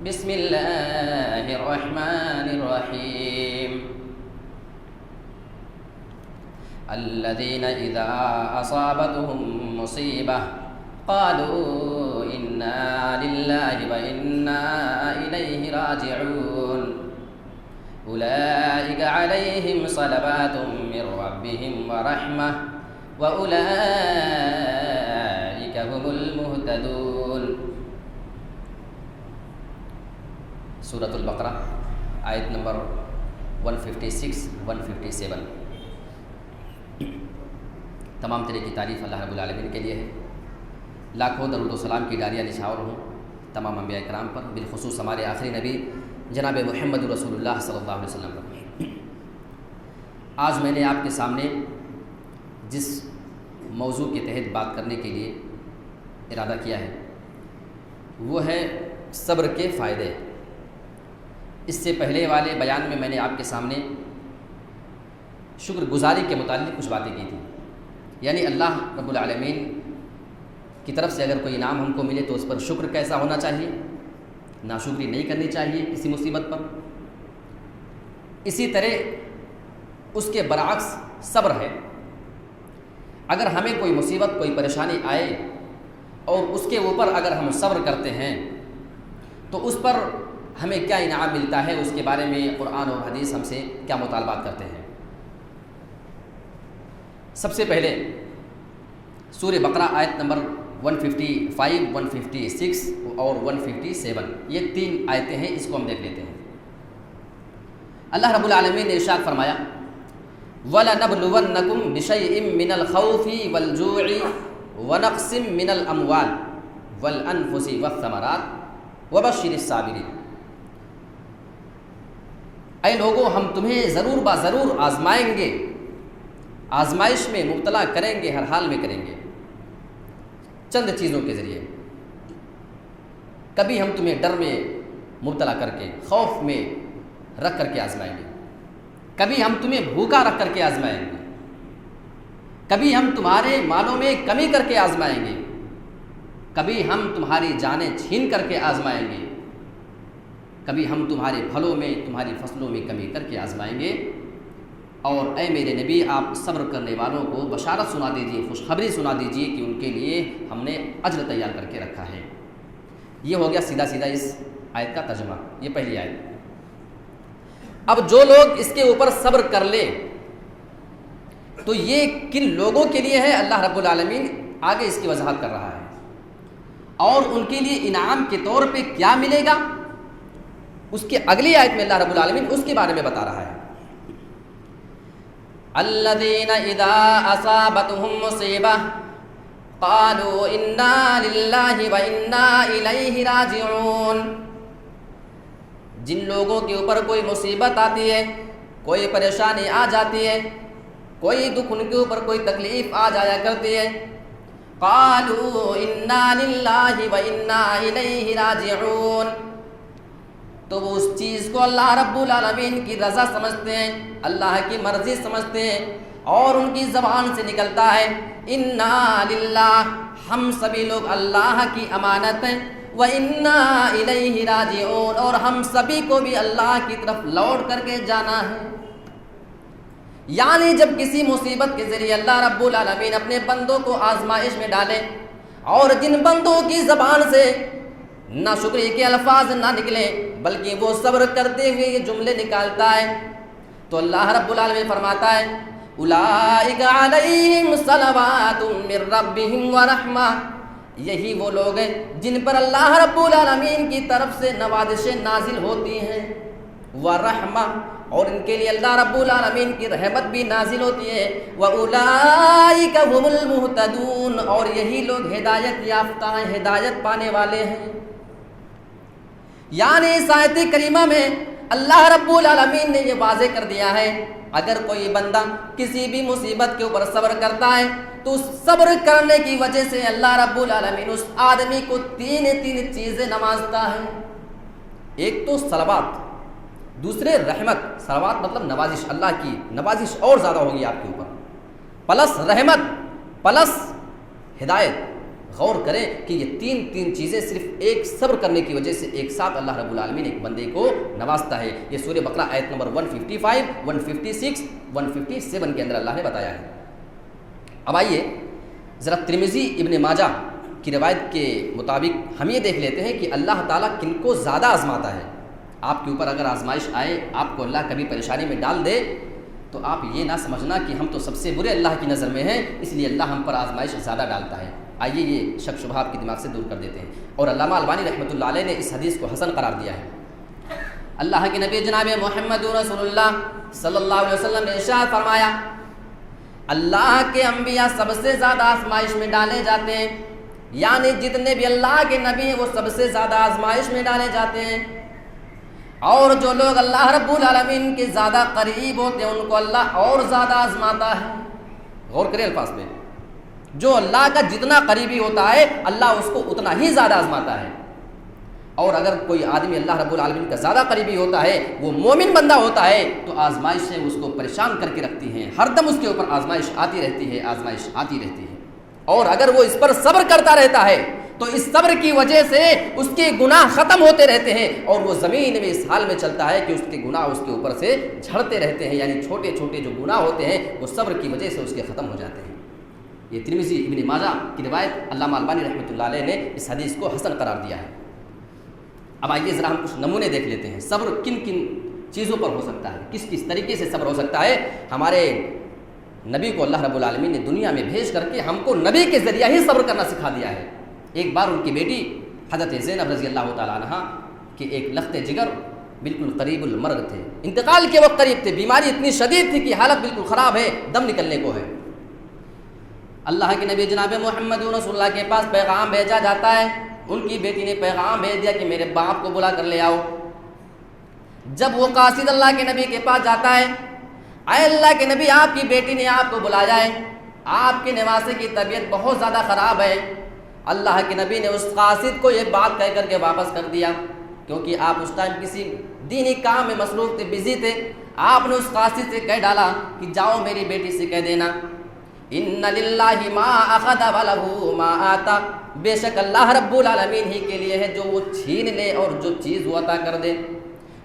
بسم الله الرحمن الرحيم الذين إذا أصابتهم مصيبة قالوا إنا لله وإنا إليه راجعون أولئك عليهم صلوات من ربهم ورحمة وأولئك هم المهتدون۔ سورۃ البقرہ آیت نمبر 156-157۔ تمام طرح کی تعریف اللہ رب العالمین کے لیے ہے، لاکھوں درود و سلام کی ڈاریاں نچھاور ہوں تمام انبیاء کرام پر، بالخصوص ہمارے آخری نبی جناب محمد رسول اللہ صلی اللہ علیہ وسلم پر۔ آج میں نے آپ کے سامنے جس موضوع کے تحت بات کرنے کے لیے ارادہ کیا ہے وہ ہے صبر کے فائدے۔ اس سے پہلے والے بیان میں نے آپ کے سامنے شکر گزاری کے متعلق کچھ باتیں کی تھیں، یعنی اللہ رب العالمین کی طرف سے اگر کوئی انعام ہم کو ملے تو اس پر شکر کیسا ہونا چاہیے، ناشکری نہیں کرنی چاہیے کسی مصیبت پر۔ اسی طرح اس کے برعکس صبر ہے، اگر ہمیں کوئی مصیبت کوئی پریشانی آئے اور اس کے اوپر اگر ہم صبر کرتے ہیں تو اس پر ہمیں کیا انعام ملتا ہے، اس کے بارے میں قرآن اور حدیث ہم سے کیا مطالبات کرتے ہیں۔ سب سے پہلے سورہ بقرہ آیت نمبر 155، 156 اور 157، یہ 3 آیتیں ہیں، اس کو ہم دیکھ لیتے ہیں۔ اللہ رب العالمین نے ارشاد فرمایا وَلَنَبْلُوَنَّكُمْ بِشَيْءٍ مِّنَ الْخَوْفِ وَالْجُوعِ وَنَقْصٍ مِّنَ الْأَمْوَالِ وَالْأَنفُسِ وَالثَّمَرَاتِ وَبَشِّرِ الصَّابِرِينَ۔ اے لوگوں، ہم تمہیں ضرور ضرور آزمائیں گے، آزمائش میں مبتلا کریں گے، ہر حال میں کریں گے، چند چیزوں کے ذریعے۔ کبھی ہم تمہیں ڈر میں مبتلا کر کے، خوف میں رکھ کر کے آزمائیں گے، کبھی ہم تمہیں بھوکا رکھ کر کے آزمائیں گے، کبھی ہم تمہارے مالوں میں کمی کر کے آزمائیں گے، کبھی ہم تمہاری جانیں چھین کر کے آزمائیں گے، کبھی ہم تمہارے پھلوں میں تمہاری فصلوں میں کمی کر کے آزمائیں گے۔ اور اے میرے نبی، آپ صبر کرنے والوں کو بشارت سنا دیجیے، خوشخبری سنا دیجیے کہ ان کے لیے ہم نے اجر تیار کر کے رکھا ہے۔ یہ ہو گیا سیدھا سیدھا اس آیت کا ترجمہ، یہ پہلی آیت۔ اب جو لوگ اس کے اوپر صبر کر لیں تو یہ کن لوگوں کے لیے ہے، اللہ رب العالمین آگے اس کی وضاحت کر رہا ہے، اور ان کے لیے انعام کے طور پہ کیا ملے گا اس کے اگلی آیت میں اللہ رب العالمین اس کے بارے میں بتا رہا ہے۔ الذین اذا اصابتهم مصیبہ قالوا انا للہ وانا الیہ راجعون۔ جن لوگوں کے اوپر کوئی مصیبت آتی ہے، کوئی پریشانی آ جاتی ہے، کوئی دکھ، ان کے اوپر کوئی تکلیف آ جایا کرتی ہے، قالوا انا للہ وانا الیہ راجعون، تو وہ اس چیز کو اللہ رب العالمین کی رضا سمجھتے ہیں، اللہ کی مرضی سمجھتے ہیں، اور ان کی زبان سے نکلتا ہے انا للہ، ہم سبھی لوگ اللہ کی امانت ہیں، وَإِنَّا إِلَيْهِ رَاجِعُونَ، اور ہم سبھی کو بھی اللہ کی طرف لوٹ کر کے جانا ہے۔ یعنی جب کسی مصیبت کے ذریعے اللہ رب العالمین اپنے بندوں کو آزمائش میں ڈالے اور جن بندوں کی زبان سے نہ شکر کے الفاظ نہ نکلے بلکہ وہ صبر کرتے ہوئے یہ جملے نکالتا ہے، تو اللہ رب العالمین فرماتا ہے اولئک علیہم صلوات من ربہم ورحمہ، یہی وہ لوگ ہیں جن پر اللہ رب العالمین کی طرف سے نوازشیں نازل ہوتی ہیں، ورحمہ، اور ان کے لیے اللہ رب العالمین کی رحمت بھی نازل ہوتی ہے، وَأُولَئِكَ هُمُ الْمُهْتَدُونَ، اور یہی لوگ ہدایت یافتہ ہیں، ہدایت پانے والے ہیں۔ یعنی اس آیت کریمہ میں اللہ رب العالمین نے یہ واضح کر دیا ہے، اگر کوئی بندہ کسی بھی مصیبت کے اوپر صبر کرتا ہے تو اس صبر کرنے کی وجہ سے اللہ رب العالمین اس آدمی کو تین چیزیں نوازتا ہے۔ ایک تو صلوات، دوسرے رحمت، صلوات مطلب نوازش، اللہ کی نوازش اور زیادہ ہوگی آپ کے اوپر، پلس رحمت، پلس ہدایت، غور کریں کہ یہ تین چیزیں صرف ایک صبر کرنے کی وجہ سے ایک ساتھ اللہ رب العالمین ایک بندے کو نوازتا ہے. یہ سورہ بقرہ آیت نمبر 155, 156, 157 کے اندر اللہ نے بتایا ہے. اب آئیے ذرا ترمذی ابن ماجہ کی روایت کے مطابق ہم یہ دیکھ لیتے ہیں کہ اللہ تعالیٰ کن کو زیادہ آزماتا ہے. آپ کے اوپر اگر آزمائش آئے, آپ کو اللہ کبھی پریشانی میں ڈال دے, تو آپ یہ نہ سمجھنا کہ ہم تو سب سے برے اللہ کی نظر میں ہیں, اس لیے اللہ ہم پر آزمائش زیادہ ڈالتا ہے. آئیے یہ شک شبہ آپ کے دماغ سے دور کر دیتے ہیں. اور علامہ البانی رحمۃ اللہ علیہ نے اس حدیث کو حسن قرار دیا ہے. اللہ کے نبی جناب محمد رسول اللہ صلی اللہ علیہ وسلم نے ارشاد فرمایا, اللہ کے انبیاء سب سے زیادہ آزمائش میں ڈالے جاتے ہیں, یعنی جتنے بھی اللہ کے نبی ہیں وہ سب سے زیادہ آزمائش میں ڈالے جاتے ہیں. اور جو لوگ اللہ رب العالمین کے زیادہ قریب ہوتے ہیں ان کو اللہ اور زیادہ آزماتا ہے. غور کریں الفاظ میں, جو اللہ کا جتنا قریبی ہوتا ہے اللہ اس کو اتنا ہی زیادہ آزماتا ہے. اور اگر کوئی آدمی اللہ رب العالمین کا زیادہ قریبی ہوتا ہے, وہ مومن بندہ ہوتا ہے, تو آزمائشیں اس کو پریشان کر کے رکھتی ہیں, ہر دم اس کے اوپر آزمائش آتی رہتی ہے, آزمائش آتی رہتی ہے. اور اگر وہ اس پر صبر کرتا رہتا ہے تو اس صبر کی وجہ سے اس کے گناہ ختم ہوتے رہتے ہیں, اور وہ زمین میں اس حال میں چلتا ہے کہ اس کے گناہ اس کے اوپر سے جھڑتے رہتے ہیں. یعنی چھوٹے چھوٹے جو گناہ ہوتے ہیں وہ صبر کی وجہ سے اس کے ختم ہو جاتے ہیں. یہ ترمذی ابن ماجہ کی روایت علامہ البانی رحمۃ اللہ علیہ نے اس حدیث کو حسن قرار دیا ہے. اب آئیے ذرا ہم کچھ نمونے دیکھ لیتے ہیں. صبر کن کن چیزوں پر ہو سکتا ہے, کس کس طریقے سے صبر ہو سکتا ہے. ہمارے نبی کو اللہ رب العالمین نے دنیا میں بھیج کر کے ہم کو نبی کے ذریعہ ہی صبر کرنا سکھا دیا ہے. ایک بار ان کی بیٹی حضرت زینب رضی اللہ تعالیٰ عنہ کے ایک لخت جگر بالکل قریب المرگ تھے, انتقال کے وقت قریب تھے, بیماری اتنی شدید تھی کہ حالت بالکل خراب ہے, دم نکلنے کو ہے. اللہ کے نبی جناب محمد رسول اللہ کے پاس پیغام بھیجا جاتا ہے. ان کی بیٹی نے پیغام بھیج دیا کہ میرے باپ کو بلا کر لے آؤ. جب وہ قاصد اللہ کے نبی کے پاس جاتا ہے, اے اللہ کے نبی آپ کی بیٹی نے آپ کو بلایا ہے, آپ کے نواسے کی طبیعت بہت زیادہ خراب ہے. اللہ کے نبی نے اس قاصد کو یہ بات کہہ کر کے واپس کر دیا, کیونکہ آپ اس ٹائم کسی دینی کام میں مصروف تھے, بزی تھے. آپ نے اس قاصد سے کہہ ڈالا کہ جاؤ میری بیٹی سے کہہ دینا ان للہ ما اخذ ولہ ما آتا, بے شک اللہ رب العالمین ہی کے لیے ہے جو وہ چھین لے اور جو چیز وہ عطا کر دے.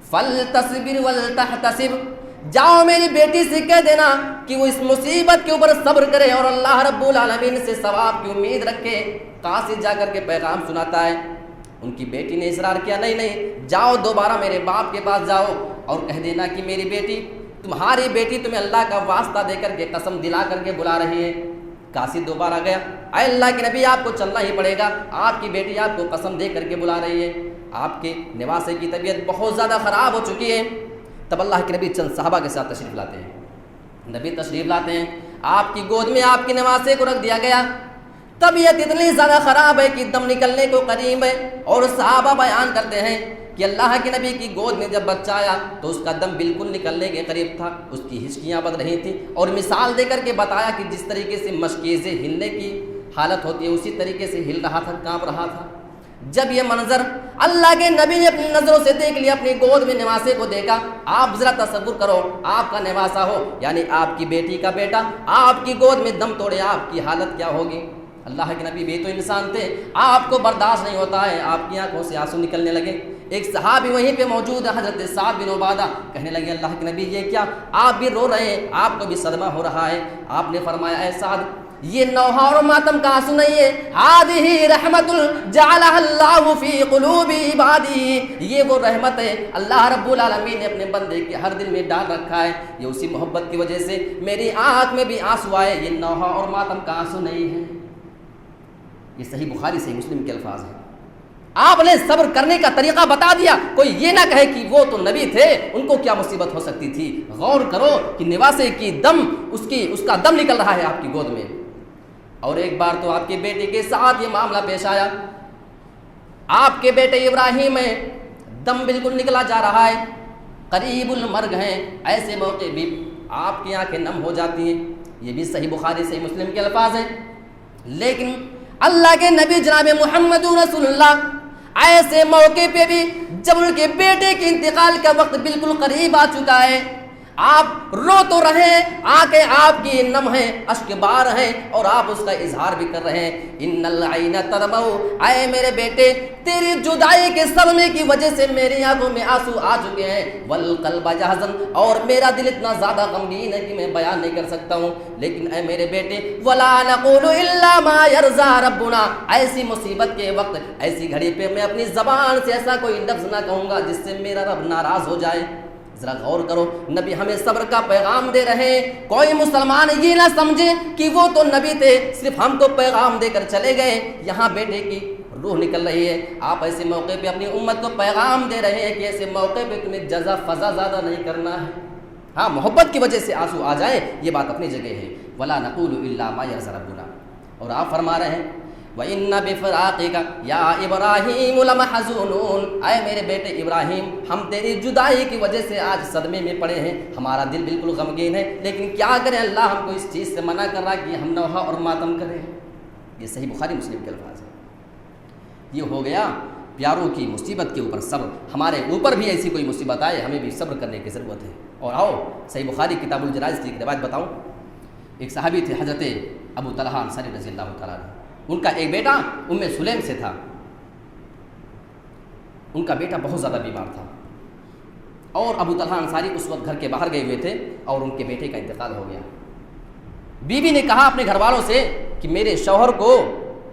فلتصبر ولتحتسب, جاؤ میری بیٹی سے کہہ دینا کہ وہ اس مصیبت کے اوپر صبر کرے اور اللہ رب العالمین سے ثواب کی امید رکھے. قاصد جا کر کے پیغام سناتا ہے. ان کی بیٹی نے اصرار کیا, نہیں جاؤ دوبارہ میرے باپ کے پاس جاؤ اور کہہ دینا کہ میری بیٹی, تمہاری بیٹی تمہیں اللہ کا واسطہ دے کر کے قسم دلا کر کے بلا رہی ہے. قاصد دوبارہ گیا, اے اللہ کے نبی آپ کو چلنا ہی پڑے گا, آپ کی بیٹی آپ کو قسم دے کر کے بلا رہی ہے, آپ کے نواسے کی طبیعت بہت زیادہ خراب ہو چکی ہے. تب اللہ کے نبی چند صحابہ کے ساتھ تشریف لاتے ہیں. نبی تشریف لاتے ہیں, آپ کی گود میں آپ کے نواسے کو رکھ دیا گیا. طبیعت اتنی زیادہ خراب ہے کہ دم نکلنے کو قریب ہے, اور صحابہ بیان کرتے ہیں کہ اللہ کے نبی کی گود میں جب بچہ آیا تو اس کا دم بالکل نکلنے کے قریب تھا, اس کی ہچکیاں بن رہی تھیں, اور مثال دے کر کے بتایا کہ جس طریقے سے مشکیزیں ہلنے کی حالت ہوتی ہے اسی طریقے سے ہل رہا تھا, کانپ رہا تھا. جب یہ منظر اللہ کے نبی نے اپنی نظروں سے دیکھ لیا, اپنی گود میں نواسے کو دیکھا, آپ ذرا تصور کرو آپ کا نواسا ہو, یعنی آپ کی بیٹی کا بیٹا آپ کی گود میں دم توڑے, آپ کی حالت کیا ہوگی. اللہ کے نبی بھی تو انسان تھے, آپ کو برداشت نہیں ہوتا ہے, آپ کی آنکھوں سے آنسو نکلنے لگے. ایک صحابی وہیں پہ موجود ہے حضرت سعد بن عبادہ, کہنے لگے اللہ کے نبی یہ کیا, آپ بھی رو رہے ہیں, آپ کو بھی صدمہ ہو رہا ہے. آپ نے فرمایا اے سعد, یہ نوحہ اور ماتم کا آنسو نہیں ہے, ہذہ رحمت جعلہ اللہ فی قلوب عبادہ, یہ وہ رحمت ہے اللہ رب العالمین نے اپنے بندے کے ہر دل میں ڈال رکھا ہے. یہ اسی محبت کی وجہ سے میری آنکھ میں بھی آنسو آئے, یہ نوحہ اور ماتم کا آنسو نہیں ہے. یہ صحیح بخاری صحیح مسلم کے الفاظ ہیں. آپ نے صبر کرنے کا طریقہ بتا دیا, کوئی یہ نہ کہے کہ وہ تو نبی تھے, ان کو کیا مصیبت ہو سکتی تھی. غور کرو کہ نواسے کی دم اس کا دم نکل رہا ہے آپ کی گود میں. اور ایک بار تو آپ کے بیٹے کے ساتھ یہ معاملہ پیش آیا, آپ کے بیٹے ابراہیم ہیں, دم بالکل نکلا جا رہا ہے, قریب المرگ ہیں. ایسے موقع بھی آپ کی آنکھیں نم ہو جاتی ہیں. یہ بھی صحیح بخاری صحیح مسلم کے الفاظ ہیں. لیکن اللہ کے نبی جناب محمد رسول اللہ ایسے موقع پہ بھی جب ان کے بیٹے کے انتقال کا وقت بالکل قریب آ چکا ہے, آپ رو تو رہے ہیں، آنکھیں آپ کی نم ہیں، اشک بار ہیں، اور آپ اس کا اظہار بھی کر رہے ہیں۔ ان العین تدمع، اے میرے بیٹے تیری جدائی کے صدمے کی وجہ سے میری آنکھوں میں آنسو آ چکے ہیں، والقلب یحزن، اور میرا دل اتنا زیادہ غمگین ہے کہ میں بیان نہیں کر سکتا ہوں۔ لیکن اے میرے بیٹے ولا نقول الا ما يرضى ربنا، ایسی مصیبت کے وقت، ایسی گھڑی پہ میں اپنی زبان سے ایسا کوئی لفظ نہ کہوں گا جس سے میرا رب ناراض ہو جائے۔ ذرا غور کرو، نبی ہمیں صبر کا پیغام دے رہے ہیں۔ کوئی مسلمان یہ نہ سمجھے کہ وہ تو نبی تھے، صرف ہم کو پیغام دے کر چلے گئے، یہاں بیٹے کی روح نکل رہی ہے۔ آپ ایسے موقع پہ اپنی امت کو پیغام دے رہے ہیں کہ ایسے موقع پہ تمہیں جزا فضا زیادہ نہیں کرنا ہے۔ ہاں محبت کی وجہ سے آنسو آ جائیں، یہ بات اپنی جگہ ہے۔ ولا نقول الا ما يرضى ربنا، اور آپ فرما رہے ہیں وَإِنَّ بِفِرَاقِكَ يَا إِبْرَاهِيمُ لَمَحْزُونُونَ، اے میرے بیٹے ابراہیم ہم تیری جدائی کی وجہ سے آج صدمے میں پڑے ہیں، ہمارا دل بالکل غمگین ہے، لیکن کیا کریں، اللہ ہم کو اس چیز سے منع کر رہا ہے کہ ہم نوحہ اور ماتم کریں۔ یہ صحیح بخاری مسلم کے الفاظ ہیں۔ یہ ہو گیا پیاروں کی مصیبت کے اوپر صبر۔ ہمارے اوپر بھی ایسی کوئی مصیبت آئے ہمیں بھی صبر کرنے کی ضرورت ہے۔ اور آؤ صحیح بخاری کتاب الجنائز کی ایک روایت بتاؤں۔ ایک صحابی تھے حضرت ابو طلحہ انصاری رضی اللہ تعالیٰ عنہ، ان کا ایک بیٹا ام سلیم سے تھا۔ ان کا بیٹا بہت زیادہ بیمار تھا، اور ابو طلحہ انصاری اس وقت گھر کے باہر گئے ہوئے تھے اور ان کے بیٹے کا انتقال ہو گیا۔ بیوی نے کہا اپنے گھر والوں سے کہ میرے شوہر کو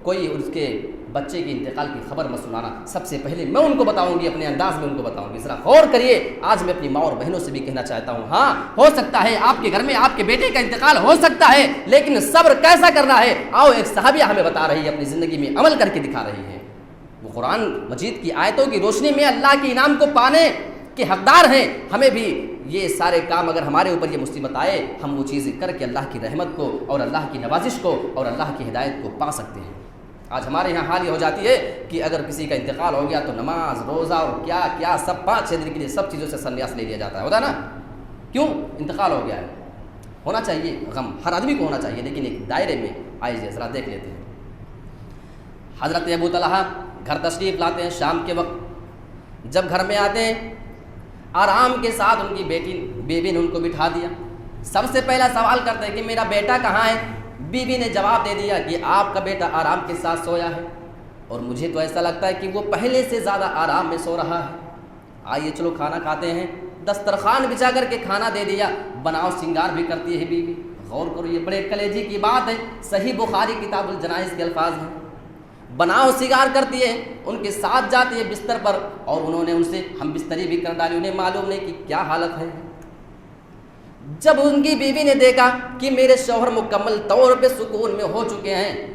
کوئی اس کے بچے کے انتقال کی خبر مت سنانا، سب سے پہلے میں ان کو بتاؤں گی، اپنے انداز میں ان کو بتاؤں گی۔ ذرا غور کریے، آج میں اپنی ماں اور بہنوں سے بھی کہنا چاہتا ہوں، ہاں ہو سکتا ہے آپ کے گھر میں آپ کے بیٹے کا انتقال ہو سکتا ہے، لیکن صبر کیسا کرنا ہے آؤ ایک صحابیہ ہمیں بتا رہی ہے، اپنی زندگی میں عمل کر کے دکھا رہی ہے۔ وہ قرآن مجید کی آیتوں کی روشنی میں اللہ کے انعام کو پانے کے حقدار ہیں۔ ہمیں بھی یہ سارے کام، اگر ہمارے اوپر یہ مصیبت آئے، ہم وہ چیزیں کر کے اللہ کی رحمت کو اور اللہ کی نوازش کو اور اللہ کی ہدایت کو پا سکتے ہیں۔ آج ہمارے یہاں حال یہ ہو جاتی ہے کہ اگر کسی کا انتقال ہو گیا تو نماز روزہ اور کیا کیا سب 5-6 دن کے لیے سب چیزوں سے سنیاس لے لیا جاتا ہے، ہوتا ہے نا؟ کیوں؟ انتقال ہو گیا ہے۔ ہونا چاہیے غم، ہر آدمی کو ہونا چاہیے، لیکن ایک دائرے میں آئیے ذرا دیکھ لیتے ہیں۔ حضرت ابو طلحہ گھر تشریف لاتے ہیں شام کے وقت، جب گھر میں آتے ہیں آرام کے ساتھ ان کی بیوی نے ان کو بٹھا دیا۔ سب سے پہلا سوال کرتے ہیں کہ میرا بیٹا کہاں ہے؟ بیوی نے جواب دے دیا کہ آپ کا بیٹا آرام کے ساتھ سویا ہے، اور مجھے تو ایسا لگتا ہے کہ وہ پہلے سے زیادہ آرام میں سو رہا ہے۔ آئیے چلو کھانا کھاتے ہیں۔ دسترخوان بچھا کر کے کھانا دے دیا، بناؤ سنگار بھی کرتی ہے بیوی۔ غور کرو، یہ بڑے کلیجے کی بات ہے، صحیح بخاری کتاب الجنائز کے الفاظ ہیں۔ بناؤ سنگار کرتی ہے، ان کے ساتھ جاتی ہے بستر پر، اور انہوں نے ان سے ہم بستری بھی کر ڈالی، انہیں معلوم نہیں کہ کیا حالت ہے۔ جب ان کی بیوی نے دیکھا کہ میرے شوہر مکمل طور پہ سکون میں ہو چکے ہیں،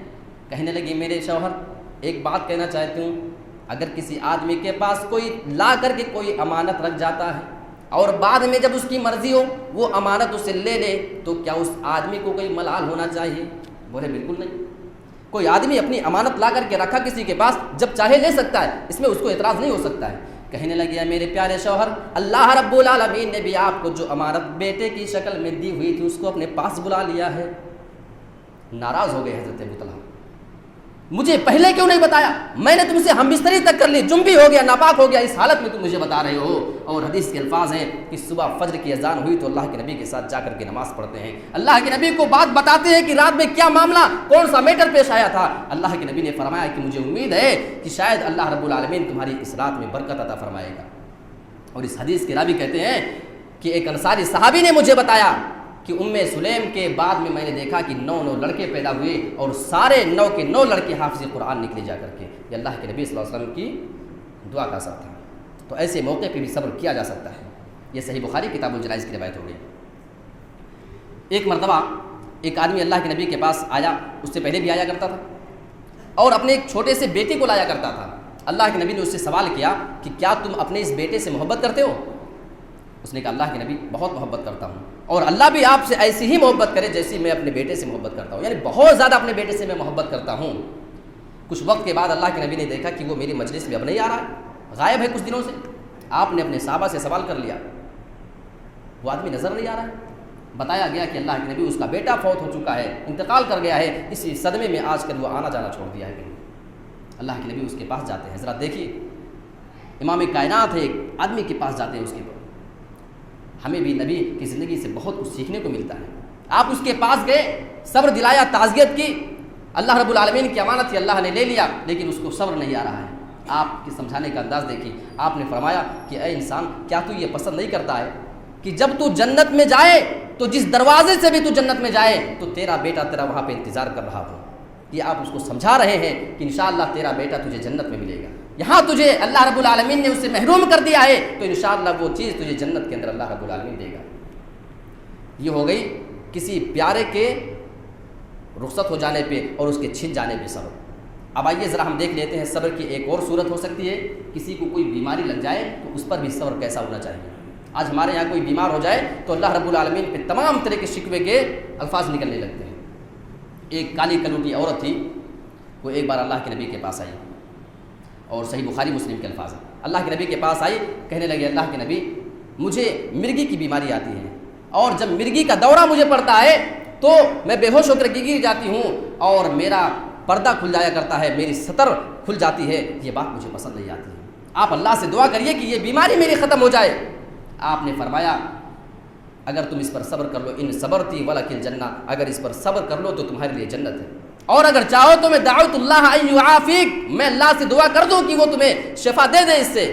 کہنے لگی میرے شوہر ایک بات کہنا چاہتی ہوں، اگر کسی آدمی کے پاس کوئی لا کر کے کوئی امانت رکھ جاتا ہے اور بعد میں جب اس کی مرضی ہو وہ امانت اسے لے لے، تو کیا اس آدمی کو کوئی ملال ہونا چاہیے؟ بولے بالکل نہیں۔ کوئی آدمی اپنی امانت لا کر کے رکھا کسی کے پاس، جب چاہے لے سکتا ہے، اس میں اس کو اعتراض نہیں ہو سکتا ہے۔ کہنے لگے میرے پیارے شوہر، اللہ رب العالمین نے بھی آپ کو جو امانت بیٹے کی شکل میں دی ہوئی تھی اس کو اپنے پاس بلا لیا ہے۔ ناراض ہو گئے حضرت ابو طلحہ، مجھے پہلے کیوں نہیں بتایا؟ میں نے تم سے ہم بستری تک کر لی، جنبی ہو گیا، ناپاک ہو گیا، اس حالت میں تم مجھے بتا رہے ہو۔ اور حدیث کے الفاظ ہیں کہ صبح فجر کی اذان ہوئی تو اللہ کے نبی کے ساتھ جا کر کے نماز پڑھتے ہیں، اللہ کے نبی کو بات بتاتے ہیں کہ رات میں کیا معاملہ، کون سا میٹر پیش آیا تھا۔ اللہ کے نبی نے فرمایا کہ مجھے امید ہے کہ شاید اللہ رب العالمین تمہاری اس رات میں برکت عطا فرمائے گا۔ اور اس حدیث کے راوی کہتے ہیں کہ ایک انصاری صحابی نے مجھے بتایا کہ سلیم کے بعد میں نے دیکھا کہ 9 لڑکے پیدا ہوئے اور سارے 9 کے 9 لڑکے حافظ قرآن نکلے جا کر کے۔ یہ اللہ کے نبی صلی اللہ علیہ وسلم کی دعا کا اثر تھا۔ تو ایسے موقع پہ بھی صبر کیا جا سکتا ہے۔ یہ صحیح بخاری کتاب الجنائز کی روایت ہو گئی۔ ایک مرتبہ ایک آدمی اللہ کے نبی کے پاس آیا، اس سے پہلے بھی آیا کرتا تھا، اور اپنے ایک چھوٹے سے بیٹے کو لایا کرتا تھا۔ اللہ کے نبی نے اس سے سوال کیا کہ کیا تم اپنے اس بیٹے سے محبت کرتے ہو؟ اس نے کہا اللہ کے نبی بہت محبت کرتا ہوں، اور اللہ بھی آپ سے ایسی ہی محبت کرے جیسی میں اپنے بیٹے سے محبت کرتا ہوں، یعنی بہت زیادہ اپنے بیٹے سے میں محبت کرتا ہوں۔ کچھ وقت کے بعد اللہ کے نبی نے دیکھا کہ وہ میری مجلس میں اب نہیں آ رہا ہے، غائب ہے کچھ دنوں سے۔ آپ نے اپنے صحابہ سے سوال کر لیا، وہ آدمی نظر نہیں آ رہا ہے۔ بتایا گیا کہ اللہ کے نبی اس کا بیٹا فوت ہو چکا ہے، انتقال کر گیا ہے، اسی صدمے میں آج کل وہ آنا جانا چھوڑ دیا ہے۔ اللہ کے نبی اس کے پاس جاتے ہیں، ذرا دیکھیے امام کائنات ہے، ایک آدمی کے پاس جاتے ہیں، اس کے ہمیں بھی نبی کی زندگی سے بہت کچھ سیکھنے کو ملتا ہے. آپ اس کے پاس گئے, صبر دلایا, تعزیت کی, اللہ رب العالمین کی امانت تھی, اللہ نے لے لیا, لیکن اس کو صبر نہیں آ رہا ہے. آپ کے سمجھانے کا انداز دیکھیے. آپ نے فرمایا کہ اے انسان, کیا تو یہ پسند نہیں کرتا ہے کہ جب تو جنت میں جائے تو جس دروازے سے بھی تو جنت میں جائے تو تیرا بیٹا تیرا وہاں پہ انتظار کر رہا ہو. یہ آپ اس کو سمجھا رہے ہیں کہ انشاءاللہ تیرا بیٹا تجھے جنت میں ملے گا. یہاں تجھے اللہ رب العالمین نے اس سے محروم کر دیا ہے تو انشاءاللہ وہ چیز تجھے جنت کے اندر اللہ رب العالمین دے گا. یہ ہو گئی کسی پیارے کے رخصت ہو جانے پہ اور اس کے چھن جانے پہ صبر. اب آئیے ذرا ہم دیکھ لیتے ہیں صبر کی ایک اور صورت ہو سکتی ہے. کسی کو کوئی بیماری لگ جائے تو اس پر بھی صبر کیسا ہونا چاہیے. آج ہمارے یہاں کوئی بیمار ہو جائے تو اللہ رب العالمین پہ تمام طرح کے شکوے کے الفاظ نکلنے لگتے ہیں. ایک کالی کلوٹی عورت تھی, وہ ایک بار اللہ کے نبی کے پاس آئی, اور صحیح بخاری مسلم کے الفاظ ہیں. اللہ کے نبی کے پاس آئی, کہنے لگے اللہ کے نبی مجھے مرگی کی بیماری آتی ہے, اور جب مرگی کا دورہ مجھے پڑتا ہے تو میں بے ہوش ہو کر گر جاتی ہوں اور میرا پردہ کھل جایا کرتا ہے, میری سطر کھل جاتی ہے. یہ بات مجھے پسند نہیں آتی ہے. آپ اللہ سے دعا کریے کہ یہ بیماری میری ختم ہو جائے. آپ نے فرمایا اگر تم اس پر صبر کر لو, ان صبرتی ولکل جنہ, اگر اس پر صبر کر لو تو تمہارے لیے جنت ہے. اور اگر چاہو تو میں دعوت اللہ ان یعافیک, میں اللہ سے دعا کر دوں کہ وہ تمہیں شفا دے دے اس سے.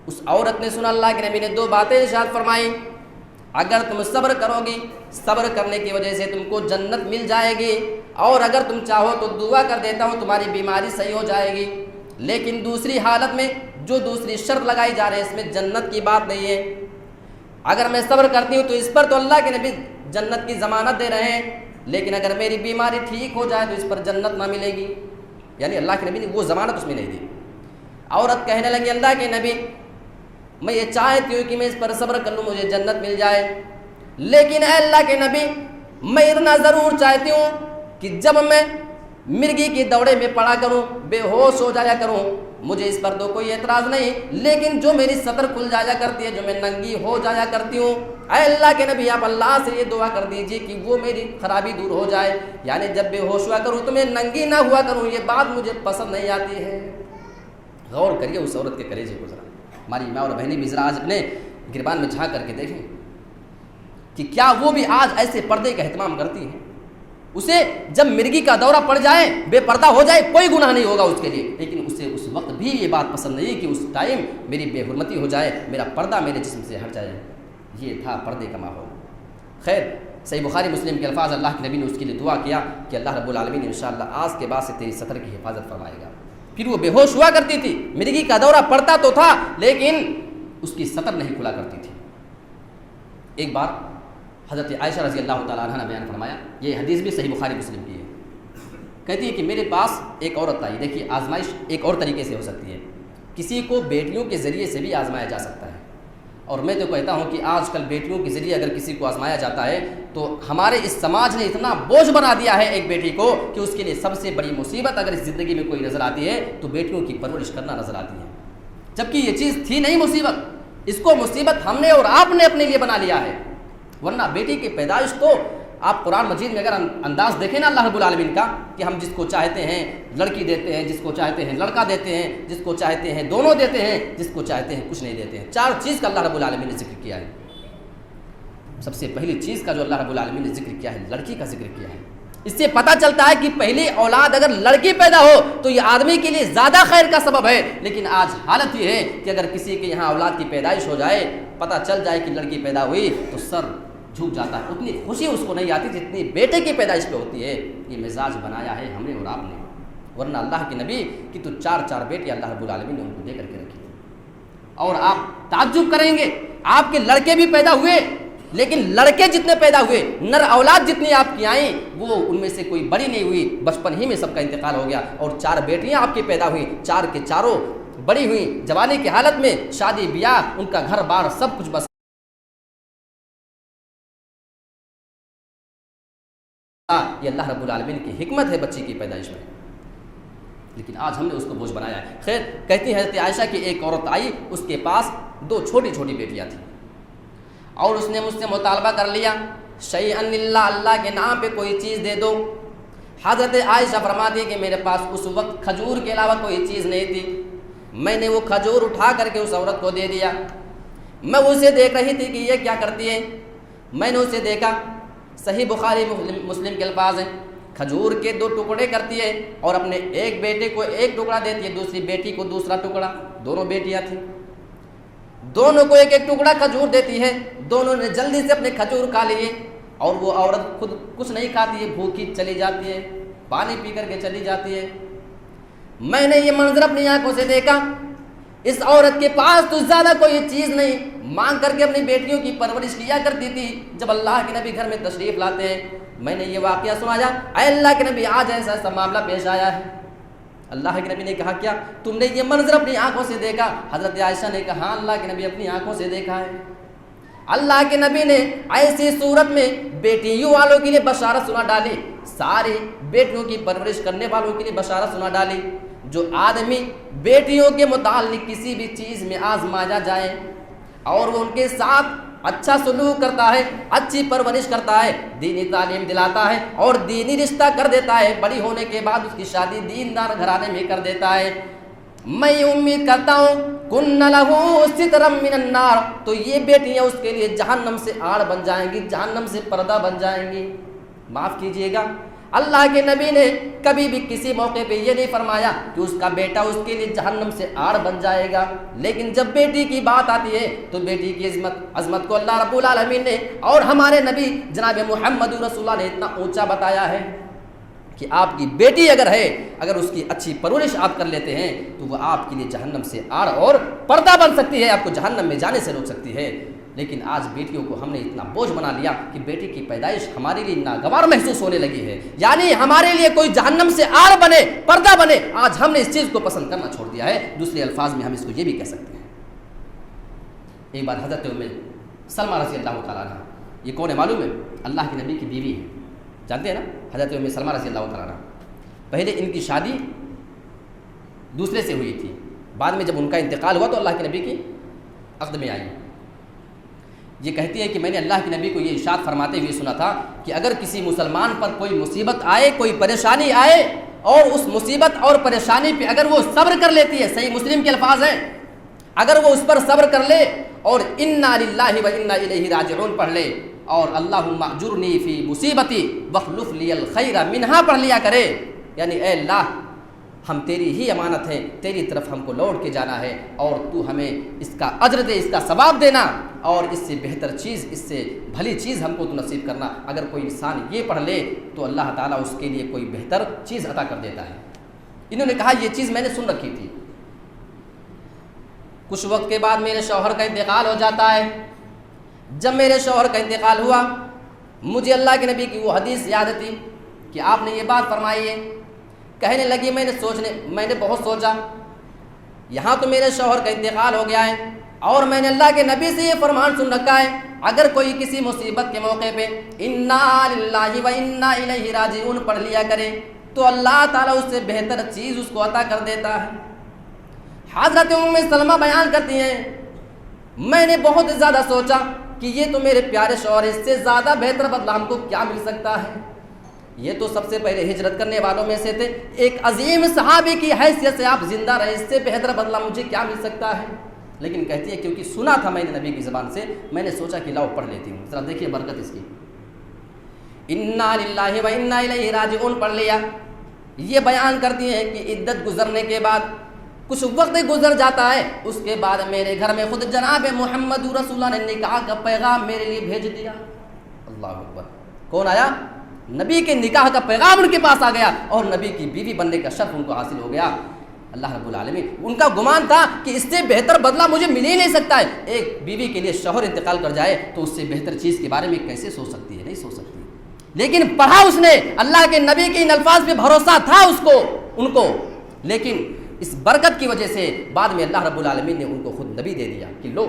اس عورت نے سنا اللہ کے نبی نے 2 باتیں ارشاد فرمائی. اگر تم صبر کرو گی, صبر کرنے کی وجہ سے تم کو جنت مل جائے گی, اور اگر تم چاہو تو دعا کر دیتا ہوں تمہاری بیماری صحیح ہو جائے گی. لیکن دوسری حالت میں جو دوسری شرط لگائی جا رہی ہے اس میں جنت کی بات نہیں ہے. اگر میں صبر کرتی ہوں تو اس پر تو اللہ کے نبی جنت کی ضمانت دے رہے ہیں, لیکن اگر میری بیماری ٹھیک ہو جائے تو اس پر جنت نہ ملے گی. یعنی اللہ کے نبی نے وہ ضمانت اس میں نہیں دی. عورت کہنے لگی اللہ کے نبی میں یہ چاہتی ہوں کہ میں اس پر صبر کر لوں, مجھے جنت مل جائے, لیکن اے اللہ کے نبی میں اتنا ضرور چاہتی ہوں کہ جب میں مرغی کی دوڑے میں پڑا کروں, بے ہوش ہو جایا کروں, مجھے اس پر تو کوئی اعتراض نہیں, لیکن جو میری سطر کھل جایا کرتی ہے, جو میں ننگی ہو جایا کرتی ہوں, اے اللہ کے نبی آپ اللہ سے یہ دعا کر دیجیے کہ وہ میری خرابی دور ہو جائے. یعنی جب بے ہوش ہوا کروں تو میں ننگی نہ ہوا کروں, یہ بات مجھے پسند نہیں آتی ہے. غور کریے اس عورت کے کلیجے کو ذرا. ہماری ماں اور بہنیں بھی ذرا آج اپنے گربان میں جھانک کر کے دیکھیں کہ کیا وہ بھی آج ایسے پردے کا اہتمام کرتی ہیں. اسے جب مرغی کا دورہ پڑ جائے, بے پردہ ہو جائے, کوئی گناہ نہیں ہوگا اس کے لیے, لیکن اسے اس وقت بھی یہ بات پسند نہیں کہ اس ٹائم میری بے حرمتی ہو جائے, میرا پردہ میرے جسم سے ہٹ جائے. یہ تھا پردے کا ماحول. خیر, صحیح بخاری مسلم کے الفاظ, اللہ کے نبی نے اس کے لیے دعا کیا کہ اللہ رب العالمین انشاءاللہ آج کے بعد سے تیری سطر کی حفاظت فرمائے گا. پھر وہ بے ہوش ہوا کرتی تھی, مرغی کا دورہ پڑتا تو تھا لیکن اس کی سطر نہیں کھلا کرتی تھی. ایک بار حضرت عائشہ رضی اللہ تعالیٰ عنہ نے بیان فرمایا, یہ حدیث بھی صحیح بخاری مسلم کی ہے. کہتی ہے کہ میرے پاس ایک عورت آئی. دیکھیے آزمائش ایک اور طریقے سے ہو سکتی ہے, کسی کو بیٹیوں کے ذریعے سے بھی آزمایا جا سکتا ہے. اور میں تو کہتا ہوں کہ آج کل بیٹیوں کے ذریعے اگر کسی کو آزمایا جاتا ہے تو ہمارے اس سماج نے اتنا بوجھ بنا دیا ہے ایک بیٹی کو کہ اس کے لیے سب سے بڑی مصیبت اگر اس زندگی میں کوئی نظر آتی ہے تو بیٹیوں کی پرورش کرنا نظر آتی ہے, جبکہ یہ چیز تھی نہیں مصیبت. اس کو مصیبت ہم نے اور آپ نے اپنے لیے بنا لیا ہے. ورنہ بیٹی کی پیدائش تو آپ قرآن مجید میں اگر انداز دیکھیں نا اللہ رب العالمین کا کہ ہم جس کو چاہتے ہیں لڑکی دیتے ہیں, جس کو چاہتے ہیں لڑکا دیتے ہیں, جس کو چاہتے ہیں دونوں دیتے ہیں, جس کو چاہتے ہیں کچھ نہیں دیتے ہیں. 4 چیز کا اللہ رب العالمین نے ذکر کیا ہے. سب سے پہلی چیز کا جو اللہ رب العالمین نے ذکر کیا ہے, لڑکی کا ذکر کیا ہے. اس سے پتہ چلتا ہے کہ پہلی اولاد اگر لڑکی پیدا ہو تو یہ آدمی کے لیے زیادہ خیر کا سبب ہے. لیکن آج حالت یہ ہے کہ اگر کسی کے یہاں اولاد کی پیدائش ہو جائے, پتہ چل جائے کہ لڑکی پیدا ہوئی تو سر جھک جاتا ہے, اتنی خوشی اس کو نہیں آتی جتنی بیٹے کی پیدائش پہ ہوتی ہے. یہ مزاج بنایا ہے ہم نے اور آپ نے. ورنہ اللہ کے نبی کی تو 4 بیٹے اللہ رب العالمین نے ان کو دے کر کے رکھی. اور آپ تعجب کریں گے, آپ کے لڑکے بھی پیدا ہوئے لیکن لڑکے جتنے پیدا ہوئے, نر اولاد جتنی آپ کی آئیں, وہ ان میں سے کوئی بڑی نہیں ہوئی, بچپن ہی میں سب کا انتقال ہو گیا. اور 4 بیٹیاں آپ کی پیدا ہوئی, 4 کے چاروں بڑی ہوئی, جوانی کی حالت میں شادی بیاہ, ان کا گھر بار سب کچھ بس. یہ اللہ رب العالمین کی حکمت ہے بچی کی پیدائش میں, لیکن آج ہم نے اس کو بوجھ بنایا ہے. خیر, کہتی ہے حضرت عائشہ کی ایک عورت آئی, اس کے پاس 2 چھوٹی چھوٹی بیٹیاں تھیں, اور اس نے مجھ سے مطالبہ کر لیا شیئن للہ, اللہ کے نام پہ کوئی چیز دے دو. حضرت عائشہ فرماتی ہے کہ میرے پاس اس وقت کھجور کے علاوہ کوئی چیز نہیں تھی. میں نے وہ کھجور اٹھا کر کے اس عورت کو دے دیا. میں اسے دیکھ رہی تھی کہ یہ کیا کرتی ہے، میں نے اسے دیکھا، صحیح بخاری مسلم کے الفاظ ہیں، کھجور کے 2 ٹکڑے کرتی ہے اور اپنے ایک بیٹے کو 1 ٹکڑا دیتی ہے، دوسری بیٹی کو دوسرا ٹکڑا، دونوں بیٹیاں تھیں، دونوں کو 1 ٹکڑا کھجور دیتی ہے، دونوں نے جلدی سے اپنے کھجور کھا لیے اور وہ عورت خود کچھ نہیں کھاتی ہے، بھوکی چلی جاتی ہے، پانی پی کر کے چلی جاتی ہے۔ میں نے یہ منظر اپنی آنکھوں سے دیکھا، اس عورت کے پاس تو زیادہ کوئی چیز نہیں، مانگ کر کے اپنی بیٹیوں کی پرورش کیا کرتی تھی۔ جب اللہ کے نبی گھر میں تشریف لاتے ہیں، میں نے یہ واقعہ سنایا، اے اللہ کے نبی آج ایسا ایسا معاملہ پیش آیا ہے۔ اللہ کے نبی نے کہا کیا تم نے یہ منظر اپنی آنکھوں سے دیکھا؟ حضرت عائشہ نے کہا ہاں اللہ کے نبی اپنی آنکھوں سے دیکھا ہے۔ اللہ کے نبی نے ایسی صورت میں بیٹیوں والوں کے لیے بشارت سنا ڈالی، ساری بیٹیوں کی پرورش کرنے والوں کے لیے بشارت سنا ڈالی، جو آدمی بیٹیوں کے متعلق کسی بھی چیز میں آزمایا جائے اور وہ ان کے ساتھ اچھا سلوک کرتا ہے، اچھی پرورش کرتا ہے، دینی تعلیم دلاتا ہے اور دینی رشتہ کر دیتا ہے، بڑی ہونے کے بعد اس کی شادی دیندار گھرانے میں کر دیتا ہے، میں یہ امید کرتا ہوں کن لہو سترا من النار، تو یہ بیٹیاں اس کے لیے جہنم سے آڑ بن جائیں گی، جہنم سے پردہ بن جائیں گی۔ معاف کیجئے گا، اللہ کے نبی نے کبھی بھی کسی موقع پہ یہ نہیں فرمایا کہ اس کا بیٹا اس کے لیے جہنم سے آڑ بن جائے گا، لیکن جب بیٹی کی بات آتی ہے تو بیٹی کی عظمت کو اللہ رب العالمین نے اور ہمارے نبی جناب محمد رسول اللہ نے اتنا اونچا بتایا ہے کہ آپ کی بیٹی اگر ہے، اگر اس کی اچھی پرورش آپ کر لیتے ہیں تو وہ آپ کے لیے جہنم سے آڑ اور پردہ بن سکتی ہے، آپ کو جہنم میں جانے سے روک سکتی ہے۔ لیکن آج بیٹیوں کو ہم نے اتنا بوجھ بنا لیا کہ بیٹی کی پیدائش ہمارے لیے ناگوار محسوس ہونے لگی ہے، یعنی ہمارے لیے کوئی جہنم سے آڑ بنے، پردہ بنے، آج ہم نے اس چیز کو پسند کرنا چھوڑ دیا ہے۔ دوسرے الفاظ میں ہم اس کو یہ بھی کہہ سکتے ہیں، ایک بار حضرت ام سلمہ رضی اللہ تعالیٰ عنہ، یہ کون ہے معلوم ہے؟ اللہ کے نبی کی بیوی ہے، جانتے ہیں نا حضرت ام سلمہ رضی اللہ تعالیٰ عنہ۔ پہلے ان کی شادی دوسرے سے ہوئی تھی، بعد میں جب ان کا انتقال ہوا تو اللہ کے نبی کی عقد میں آئی۔ یہ کہتی ہے کہ میں نے اللہ کے نبی کو یہ ارشاد فرماتے ہوئے سنا تھا کہ اگر کسی مسلمان پر کوئی مصیبت آئے، کوئی پریشانی آئے اور اس مصیبت اور پریشانی پہ اگر وہ صبر کر لیتی ہے، صحیح مسلم کے الفاظ ہیں، اگر وہ اس پر صبر کر لے اور انا للہ و انا الیہ راجعون پڑھ لے اور اللہم اجرنی فی مصیبتی واخلف لی الخیر منہا پڑھ لیا کرے، یعنی اے اللہ ہم تیری ہی امانت ہیں، تیری طرف ہم کو لوٹ کے جانا ہے اور تو ہمیں اس کا اجر دے، اس کا ثواب دینا اور اس سے بہتر چیز، اس سے بھلی چیز ہم کو تو نصیب کرنا۔ اگر کوئی انسان یہ پڑھ لے تو اللہ تعالیٰ اس کے لیے کوئی بہتر چیز عطا کر دیتا ہے۔ انہوں نے کہا یہ چیز میں نے سن رکھی تھی۔ کچھ وقت کے بعد میرے شوہر کا انتقال ہو جاتا ہے۔ جب میرے شوہر کا انتقال ہوا، مجھے اللہ کے نبی کی وہ حدیث یاد تھی کہ آپ نے یہ بات فرمائی ہے۔ کہنے لگی میں نے بہت سوچا، یہاں تو میرے شوہر کا انتقال ہو گیا ہے اور میں نے اللہ کے نبی سے یہ فرمان سن رکھا ہے اگر کوئی کسی مصیبت کے موقع پہ انا للہ و انا الیہ راجعون پڑھ لیا کرے تو اللہ تعالیٰ اس سے بہتر چیز اس کو عطا کر دیتا ہے۔ حضرت ام سلمہ بیان کرتی ہیں میں نے بہت زیادہ سوچا کہ یہ تو میرے پیارے شوہر، اس سے زیادہ بہتر بدلہ ہم کو کیا مل سکتا ہے؟ یہ تو سب سے پہلے ہجرت کرنے والوں میں سے تھے، ایک عظیم صحابی کی حیثیت سے آپ زندہ رہے، اس سے بہتر بدلہ مجھے کیا مل سکتا ہے؟ لیکن کہتی ہے کیونکہ سنا تھا میں نے نبی کی زبان سے، میں نے سوچا کہ لاؤ پڑھ لیتی ہوں۔ ذرا دیکھیے برکت اس کی، انا للہ و انا الیہ راجعون پڑھ لیا۔ یہ بیان کرتی ہیں کہ عدت گزرنے کے بعد کچھ وقت گزر جاتا ہے، اس کے بعد میرے گھر میں خود جناب محمد رسول اللہ نے نکاح کا پیغام میرے لیے بھیج دیا۔ اللہ اکبر، کون آیا؟ نبی کے نکاح کا پیغام ان کے پاس آ گیا اور نبی کی بیوی بننے کا شرف ان کو حاصل ہو گیا۔ اللہ رب العالمین، ان کا گمان تھا کہ اس سے بہتر بدلہ مجھے مل ہی نہیں سکتا ہے۔ ایک بیوی کے لیے شوہر انتقال کر جائے تو اس سے بہتر چیز کے بارے میں کیسے سوچ سکتی ہے؟ نہیں سوچ سکتی۔ لیکن پڑھا اس نے، اللہ کے نبی کے ان الفاظ پہ بھروسہ تھا ان کو، لیکن اس برکت کی وجہ سے بعد میں اللہ رب العالمین نے ان کو خود نبی دے دیا کہ لو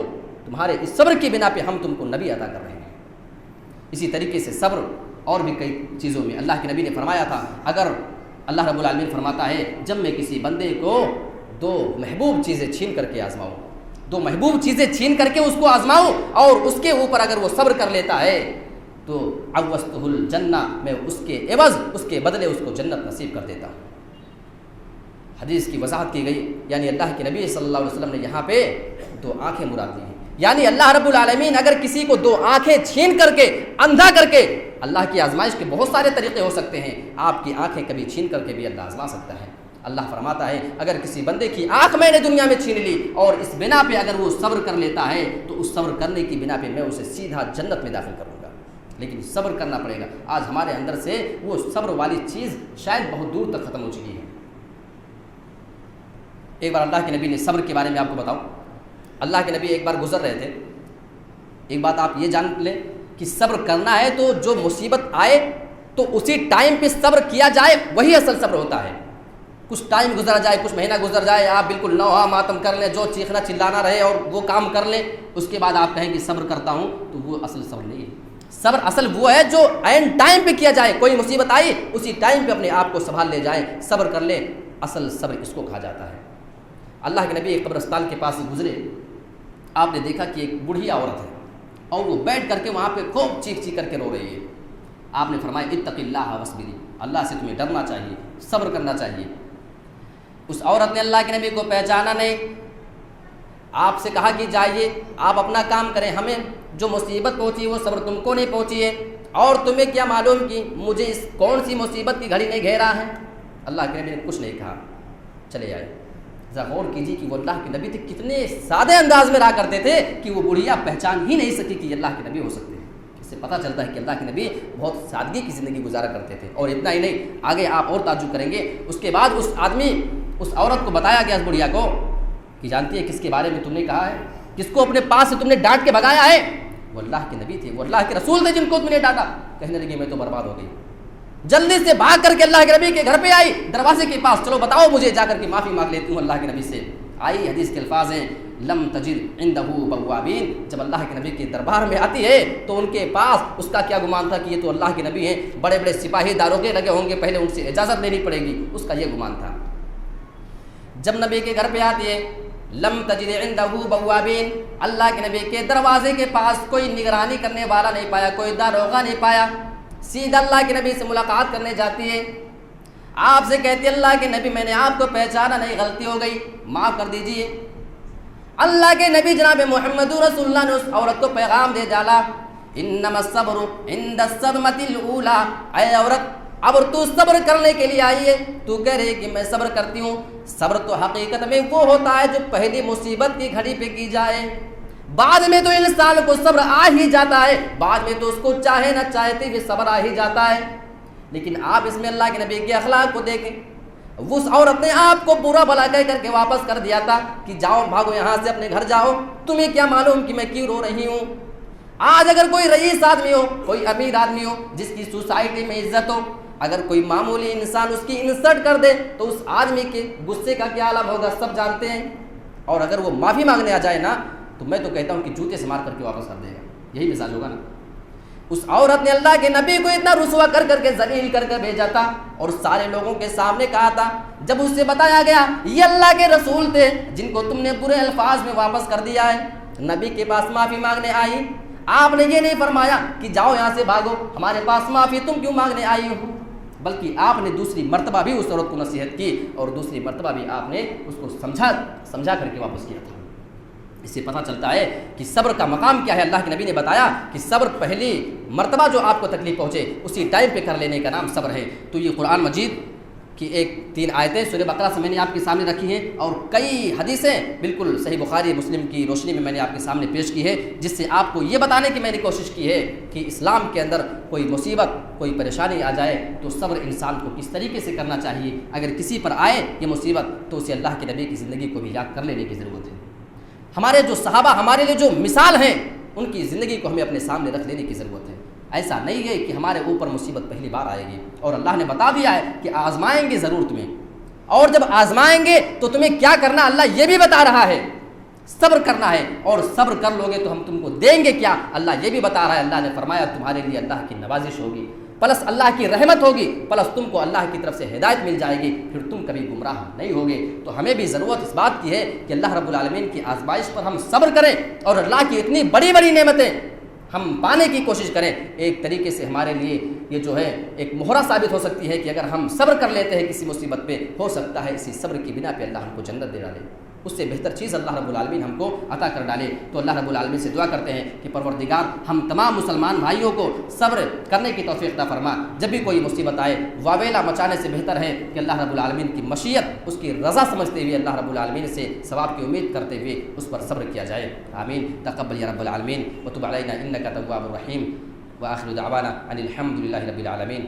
تمہارے اس صبر کی بنا پہ ہم تم کو نبی عطا کر رہے ہیں۔ اسی طریقے سے صبر اور بھی کئی چیزوں میں اللہ کے نبی نے فرمایا تھا، اگر اللہ رب العالمین فرماتا ہے جب میں کسی بندے کو دو محبوب چیزیں چھین کر کے آزماؤں، دو محبوب چیزیں چھین کر کے اس کو آزماؤں اور اس کے اوپر اگر وہ صبر کر لیتا ہے تو عوضتہ الجنہ، میں اس کے عوض، اس کے بدلے اس کو جنت نصیب کر دیتا ہوں۔ حدیث کی وضاحت کی گئی، یعنی اللہ کے نبی صلی اللہ علیہ وسلم نے یہاں پہ دو آنکھیں مراد دی ہیں۔ یعنی اللہ رب العالمین اگر کسی کو دو آنکھیں چھین کر کے اندھا کر کے، اللہ کی آزمائش کے بہت سارے طریقے ہو سکتے ہیں، آپ کی آنکھیں کبھی چھین کر کے بھی اللہ آزما سکتا ہے۔ اللہ فرماتا ہے اگر کسی بندے کی آنکھ میں نے دنیا میں چھین لی اور اس بنا پہ اگر وہ صبر کر لیتا ہے تو اس صبر کرنے کی بنا پہ میں اسے سیدھا جنت میں داخل کروں گا، لیکن صبر کرنا پڑے گا۔ آج ہمارے اندر سے وہ صبر والی چیز شاید بہت دور تک ختم ہو چکی ہے۔ ایک بار اللہ کے نبی نے صبر کے بارے میں آپ کو بتاؤں، اللہ کے نبی ایک بار گزر رہے تھے۔ ایک بات آپ یہ جان لیں کہ صبر کرنا ہے تو جو مصیبت آئے تو اسی ٹائم پہ صبر کیا جائے، وہی اصل صبر ہوتا ہے۔ کچھ ٹائم گزر جائے، کچھ مہینہ گزر جائے، آپ بالکل نوحہ ماتم کر لیں، جو چیخنا چلانا رہے اور وہ کام کر لیں، اس کے بعد آپ کہیں کہ صبر کرتا ہوں، تو وہ اصل صبر نہیں ہے۔ صبر اصل وہ ہے جو عین ٹائم پہ کیا جائے، کوئی مصیبت آئی اسی ٹائم پہ اپنے آپ کو سنبھال لے جائے، صبر کر لے، اصل صبر اس کو کہا جاتا ہے۔ اللہ کے نبی ایک قبرستان کے پاس سے گزرے، آپ نے دیکھا کہ ایک بوڑھی عورت ہے اور وہ بیٹھ کر کے وہاں پہ خوب چیخ چیخ کر کے رو رہی ہے۔ آپ نے فرمایا اتق اللہ واصبری، اللہ سے تمہیں ڈرنا چاہیے، صبر کرنا چاہیے۔ اس عورت نے اللہ کے نبی کو پہچانا نہیں، آپ سے کہا کہ جائیے آپ اپنا کام کریں، ہمیں جو مصیبت پہنچی وہ صبر تم کو نہیں پہنچی ہے، اور تمہیں کیا معلوم کہ مجھے اس کون سی مصیبت کی گھڑی نہیں گھیرا ہے۔ اللہ کے نبی نے کچھ نہیں کہا، چلے آئے۔ ذرا غور کیجیے کہ وہ اللہ کے نبی تھے، کتنے سادے انداز میں رہا کرتے تھے کہ وہ بڑھیا پہچان ہی نہیں سکی کہ اللہ کے نبی ہو سکتے ہیں۔ اس سے پتہ چلتا ہے کہ اللہ کے نبی بہت سادگی کی زندگی گزارا کرتے تھے۔ اور اتنا ہی نہیں، آگے آپ اور تعجب کریں گے، اس کے بعد اس عورت کو بتایا گیا، اس بڑھیا کو، کہ جانتی ہے کس کے بارے میں تم نے کہا ہے، کس کو اپنے پاس سے تم نے ڈانٹ کے بھگایا ہے؟ وہ اللہ کے نبی تھے، وہ اللہ کے رسول تھے جن کو تم نے ڈانٹا۔ کہنے لگی میں تو برباد ہو گئی، جلدی سے بھاگ کر کے اللہ کے نبی کے گھر پہ آئی، دروازے کے پاس، چلو بتاؤ مجھے، جا کر کے معافی مانگ لیتی ہوں اللہ کے نبی سے۔ آئی، حدیث کے الفاظ ہیں لم تجد عندہ بوابین، جب اللہ کے نبی کے دربار میں آتی ہے تو ان کے پاس، اس کا کیا گمان تھا کہ یہ تو اللہ کے نبی ہیں، بڑے بڑے سپاہی داروغے لگے ہوں گے، پہلے ان سے اجازت لینی پڑے گی، اس کا یہ گمان تھا۔ جب نبی کے گھر پہ آتی ہے، لم تجد عندہ بوابین، اللہ کے نبی کے دروازے کے پاس کوئی نگرانی کرنے والا نہیں پایا، کوئی داروغہ نہیں پایا، سیدھا اللہ کے نبی سے ملاقات کرنے جاتی ہے۔ آپ سے کہتی ہے اللہ کے نبی میں نے آپ کو پہچانا نہیں، غلطی ہو گئی، معاف کر دیجئے۔ اللہ کے نبی جناب محمد رسول اللہ نے اس عورت کو پیغام دے ڈالا، انما الصبر عند الصدمۃ الاولی، اے عورت اب تو صبر کرنے کے لیے آئی ہے، تو کہہ رہی کہ میں صبر کرتی ہوں، صبر تو حقیقت میں وہ ہوتا ہے جو پہلی مصیبت کی گھڑی پہ کی جائے، بعد میں تو انسان کو صبر آ ہی جاتا ہے، بعد میں تو اس کو چاہے نہ چاہتے بھی صبر آ ہی جاتا ہے۔ لیکن آپ اس میں اللہ کے نبی کے اخلاق کو دیکھیں، اس عورت نے آپ کو برا بھلا کہہ کر کے واپس کر دیا تھا کہ جاؤ بھاگو یہاں سے، اپنے گھر جاؤ، تمہیں کیا معلوم کہ میں کیوں رو رہی ہوں۔ آج اگر کوئی رئیس آدمی ہو، کوئی امیر آدمی ہو جس کی سوسائٹی میں عزت ہو، اگر کوئی معمولی انسان اس کی انسلٹ کر دے تو اس آدمی کے غصے کا کیا عالم ہوگا، سب جانتے ہیں۔ اور اگر وہ معافی مانگنے آ جائے نا تو میں تو کہتا ہوں کہ جوتے سے مار کر کے واپس کر دے گا، یہی مزاج ہوگا نا۔ اس عورت نے اللہ کے نبی کو اتنا رسوا کر کر کے ذلیل کر کے بھیجا تھا اور سارے لوگوں کے سامنے کہا تھا، جب اس سے بتایا گیا یہ اللہ کے رسول تھے جن کو تم نے برے الفاظ میں واپس کر دیا ہے، نبی کے پاس معافی مانگنے آئی، آپ نے یہ نہیں فرمایا کہ جاؤ یہاں سے بھاگو، ہمارے پاس معافی تم کیوں مانگنے آئی ہو، بلکہ آپ نے دوسری مرتبہ بھی اس عورت کو نصیحت کی اور دوسری مرتبہ بھی آپ نے اس کو سمجھا کر کے واپس کیا تھا۔ اس سے پتہ چلتا ہے کہ صبر کا مقام کیا ہے۔ اللہ کے نبی نے بتایا کہ صبر پہلی مرتبہ جو آپ کو تکلیف پہنچے اسی ٹائم پہ کر لینے کا نام صبر ہے۔ تو یہ قرآن مجید کی 3 آیتیں سورہ بقرہ سے میں نے آپ کے سامنے رکھی ہیں اور کئی حدیثیں بالکل صحیح بخاری مسلم کی روشنی میں نے آپ کے سامنے پیش کی ہے، جس سے آپ کو یہ بتانے کی میں نے کوشش کی ہے کہ اسلام کے اندر کوئی مصیبت، کوئی پریشانی آ جائے تو صبر انسان کو کس طریقے سے کرنا چاہیے۔ اگر کسی پر آئے یہ مصیبت تو اسے اللہ کے نبی کی زندگی کو بھی یاد کر لینے کی ضرورت ہے۔ ہمارے جو صحابہ ہمارے لیے جو مثال ہیں ان کی زندگی کو ہمیں اپنے سامنے رکھ لینے کی ضرورت ہے۔ ایسا نہیں ہے کہ ہمارے اوپر مصیبت پہلی بار آئے گی، اور اللہ نے بتا دیا ہے کہ آزمائیں گے ضرور تمہیں، اور جب آزمائیں گے تو تمہیں کیا کرنا اللہ یہ بھی بتا رہا ہے، صبر کرنا ہے، اور صبر کر لو گے تو ہم تم کو دیں گے کیا اللہ یہ بھی بتا رہا ہے۔ اللہ نے فرمایا تمہارے لیے اللہ کی نوازش ہوگی، پلس اللہ کی رحمت ہوگی، پلس تم کو اللہ کی طرف سے ہدایت مل جائے گی، پھر تم کبھی گمراہ نہیں ہوگے۔ تو ہمیں بھی ضرورت اس بات کی ہے کہ اللہ رب العالمین کی آزمائش پر ہم صبر کریں اور اللہ کی اتنی بڑی بڑی نعمتیں ہم پانے کی کوشش کریں۔ ایک طریقے سے ہمارے لیے یہ جو ہے ایک مہرہ ثابت ہو سکتی ہے کہ اگر ہم صبر کر لیتے ہیں کسی مصیبت پہ، ہو سکتا ہے اسی صبر کی بنا پہ اللہ ہم کو جنت دے ڈالے۔ اس سے بہتر چیز اللہ رب العالمین ہم کو عطا کر ڈالے۔ تو اللہ رب العالمین سے دعا کرتے ہیں کہ پروردگار ہم تمام مسلمان بھائیوں کو صبر کرنے کی توفیق عطا فرما۔ جب بھی کوئی مصیبت آئے واویلا مچانے سے بہتر ہے کہ اللہ رب العالمین کی مشیت، اس کی رضا سمجھتے ہوئے اللہ رب العالمین سے ثواب کی امید کرتے ہوئے اس پر صبر کیا جائے۔ آمین۔ تقبل یا رب العالمین وتب علینا انک تواب الرحیم، وآخر دعوانا ان الحمد للہ رب العالمین۔